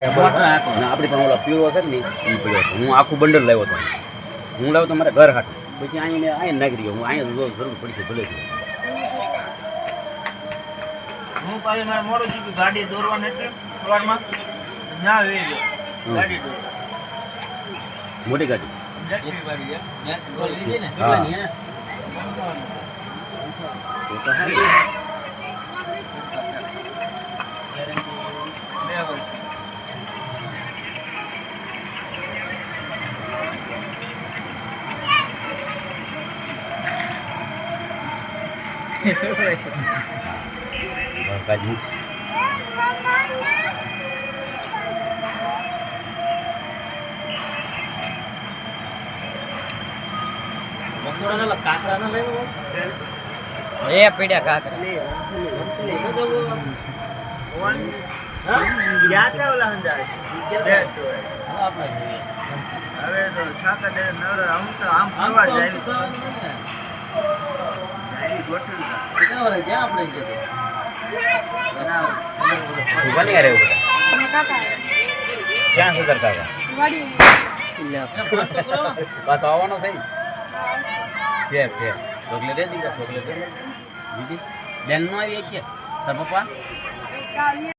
આપણી પણ ઓલો પીળો છે ને એ પડ્યો છે. હું આખું બંડલ લાવ્યો હતો. હું લાવ્યો તો મારા ઘર હાટું. પછી અહીંયા નાખી ગયો. હું અહીંયા જરૂર પડી ભલે છે. હું પાછી મારે મોડું થયું કે ગાડી દોરવાની એટલે સવારમાં ના વે ગાડી મોટી ગાડી કાજુ કાકડા ના લેવો એ પીડ્યા કાકરા હવે તો ઠાકર આમ તો આમ ફરવા જાય બની રહ્યા એવું ક્યાં સુધર કાકા બસ આવવાનો છે ચોકલેટ દે દીકરા ચોકલેટ દે બીજી બેન નો આવી કે તાર પપ્પા